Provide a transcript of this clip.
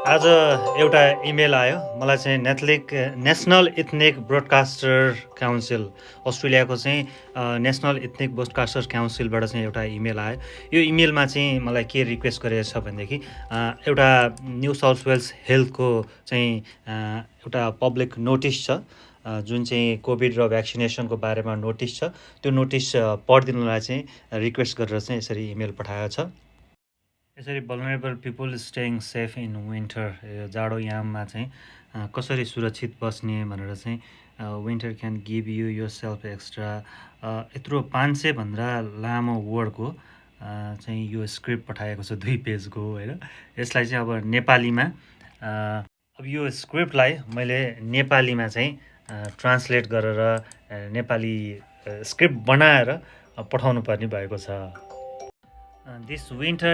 आज एउटा इमेल आयो मलाई चाहिँ नेसनल इथनिक ब्रोडकास्टर काउन्सिल अस्ट्रेलियाको चाहिँ नेसनल इथनिक ब्रोडकास्टर काउन्सिलबाट चाहिँ एउटा इमेल आयो। यो इमेलमा चाहिँ मलाई के रिक्वेस्ट गरेको छ भनेदेखि एउटा न्यू साउथ वेल्स हेल्थको चाहिँ एउटा पब्लिक नोटिस छ, जुन चाहिँ कोभिड र भ्याक्सिनेसनको बारेमा नोटिस छ। त्यो नोटिस पढिदिनुलाई चाहिँ रिक्वेस्ट गरेर चाहिँ यसरी इमेल पठाएको छ। यसरी vulnerable people staying safe in winter, जाडो याममा चाहिँ कसरी सुरक्षित बस्ने भनेर चाहिँ winter can give you your self extra, यत्रो 500भन्दा लामो वर्डको चाहिँ यो स्क्रिप्ट पठाएको छ 2 पेजको होइन। यसलाई चाहिँ अब नेपालीमा अब यो स्क्रिप्टलाई मैले नेपालीमा चाहिँ ट्रान्सलेट गरेर नेपाली स्क्रिप्ट बनाएर पठाउनु पर्ने भएको छ। This winter